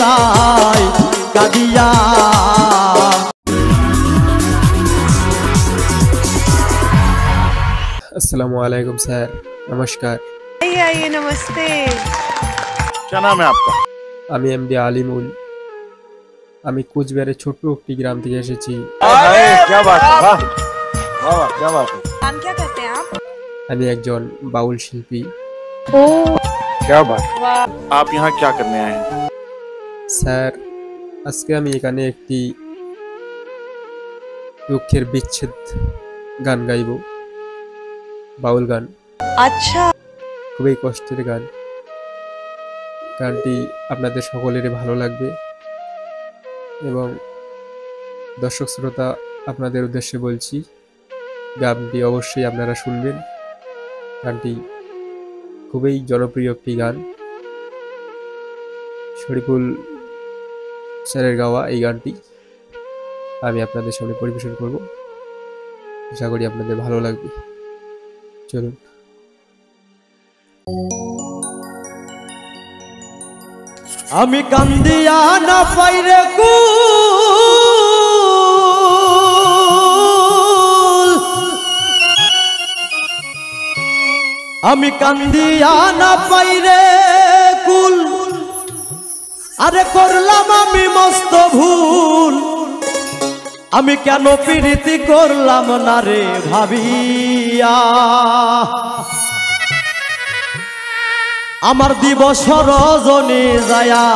যায় কাঁদিয়া। अस्सलामु अलैकुम सर, नमस्कार। आइए नमस्ते। क्या नाम है आपका? আমি এমডি আলিমুল। আমি কুচবিহারের ছোট্ট একটি গ্রাম থেকে এসেছি। क्या बात है, वाह वाह क्या बात है। काम क्या करते हैं आप? আমি একজন বাউল শিল্পী। क्या बात, आप यहाँ क्या करने आए हैं? স্যার, আজকে আমি এখানে একটি দুঃখের বিচ্ছেদ গান গাইব, বাউল গান। अच्छा, খুবই কষ্টের গান। গানটি আপনাদের সকলেরই ভালো লাগবে এবং দর্শক শ্রোতা আপনাদের উদ্দেশ্যে বলছি, গানটি অবশ্যই আপনারা শুনবেন। গানটি খুবই জনপ্রিয় একটি গান, শরীফুল স্যারের গাওয়া এই গানটি আমি আপনাদের সামনে পরিবেশন করব। আশা করি আপনাদের ভালো লাগবে। চলুন। আমি কান্দিয়া না পাইরে কুল, আমি কান্দিয়া না পাইরে কুল, আরে করলাম আমি মস্ত ভুল। আমি কেন প্রীতি করলাম না রে ভাবিয়া, আমার দিবস রজনী যায়া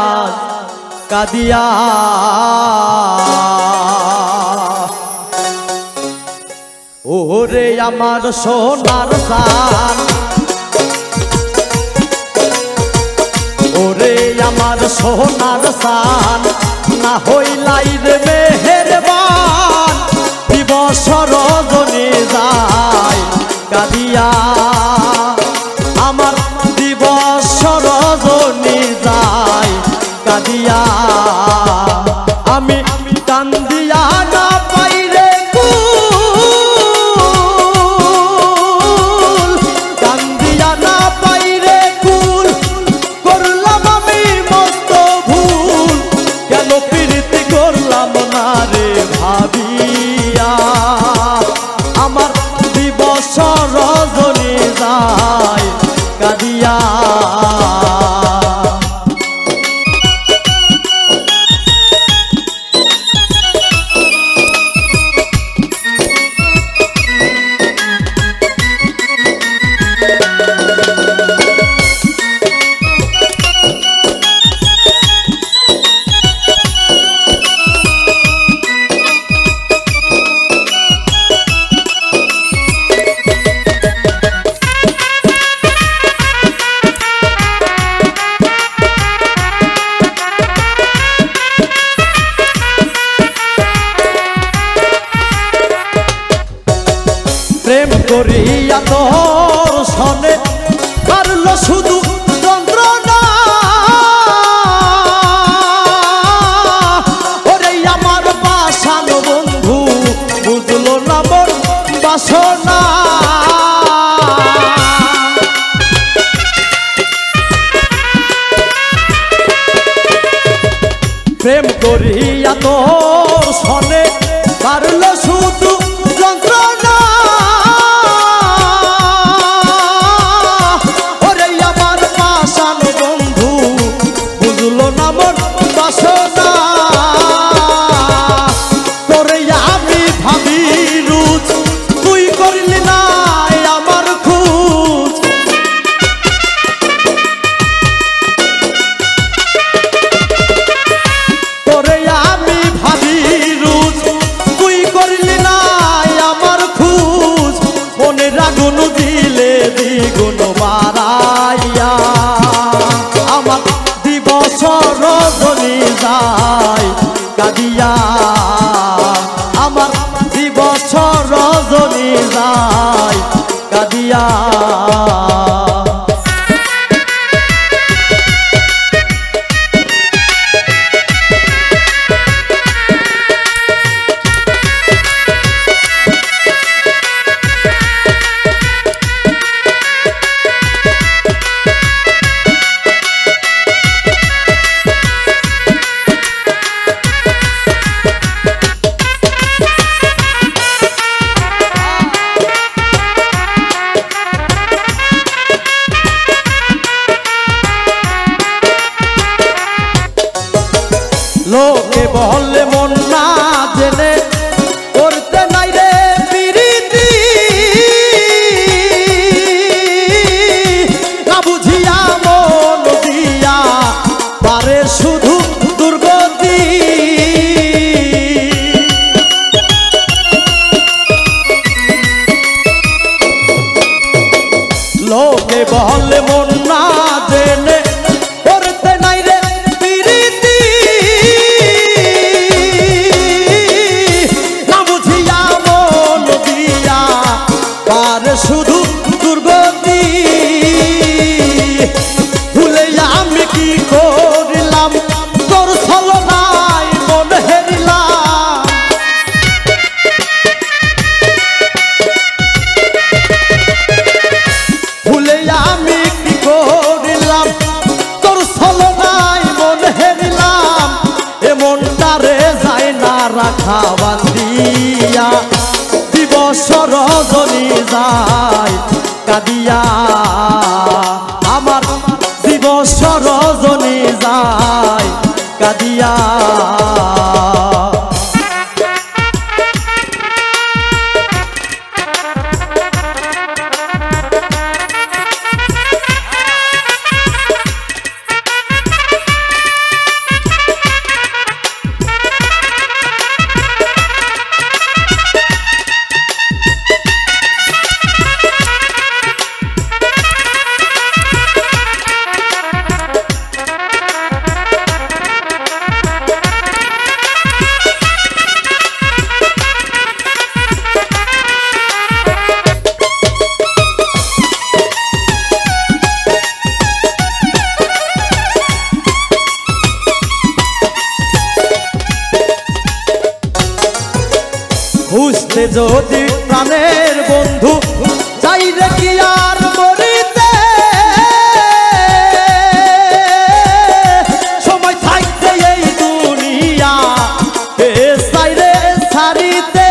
কাঁদিয়া। ওরে আমার সোনার জান, ওরে আমার সোনার জান, না হইলাই রে মেহেরবান, দিবস রজনী যায় কাঁদিয়া। আমার দিবস রজনী যায় কাঁদিয়া। আমি কান্দিয়া না পাইরে কুল, কান্দিয়া না পাইরে কুল, করলাম আমি মস্ত ভুল। কেন প্রীতি করলাম না রে ভাবিয়া, আমার দিবস রজনী যায় কাঁদিয়া। প্রেম করিয়া তোর সনে পারল শুধু যন্ত্রণা, ওরে আমার পাষাণ বন্ধু বুঝলো না মোর বাসনা। প্রেম করিয়া তোর সনে পারল শুধু যন্ত্রণা, ওরে আমার পাষাণ বন্ধু বুঝলো না মোর বাসনা। তোরে আমি ভাবি রুজ, তুই করলি না আমার খোঁজ। তোরে আমি ভাবি রুজ, তুই করলি না আমার খোঁজ। মনের আগুন দিলে দ্বিগুণ বাড়াইয়া, আমার দিবস রজনী যায় কাঁদিয়া। আমার দিবস রজনী যায় কাঁদিয়া। বহলে মন না জেনে করতে নাই রে প্রীতি না বুঝিয়া মন দিয়া পারে শুধু দুর্গতি লোকে বহলে মন না জেনে করতে নাই রে প্রীতি না বুঝিয়া মন দিয়া পারে শুধু দুর্গতি ভুলে আমি কি করিলাম তোর ছলনায় মন হেরিলাম ভুলে আমি কি করিলাম তোর ছলনায় মন হেরিলাম এমনটারে যায় না রাখা বান্দিয়া দিবস রজনী যায় কাঁদিয়া আমার দিবস রজনী যায় কাঁদিয়া বুঝতে যদি প্রাণের বন্ধু চাইলে কি আর মরিতে সময় থাকতে এই দুনিয়া এ সাইরে ছাড়িতে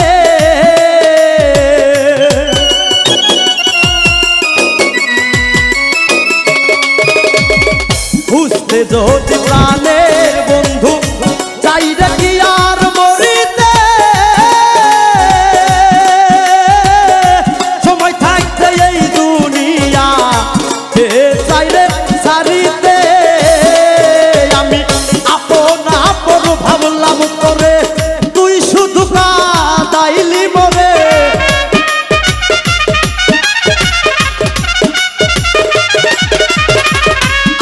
বুঝতে যদি প্রাণের বন্ধু চাইলে কি আর মরিতে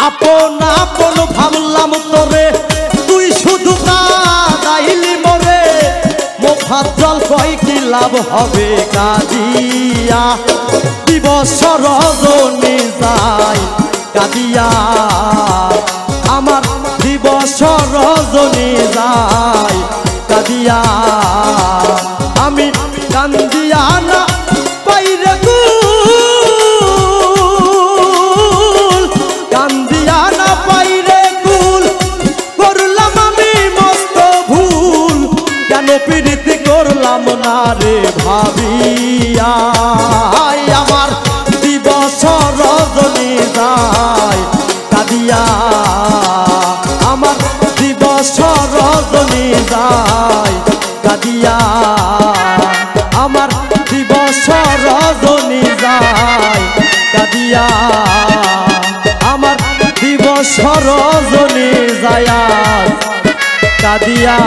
আপন আপন ভাবলাম তোরে তুই শুধু কাঁদাইলি মরে মুখার জল কই কি লাভ হবে কাঁদিয়া দিবস রজনী যায় কাঁদিয়া আমার দিবস রজনী যায় কাঁদিয়া আমি কান্দিয়া না পাইরে প্রীতি করলাম না রে ভাবিয়া আমার দিবস রজনী যায় কাঁদিয়া আমার দিবস রজনী যায় কাঁদিয়া আমার দিবস রজনী যায় কাঁদিয়া আমার দিবস রজনী যায় কাঁদিয়া।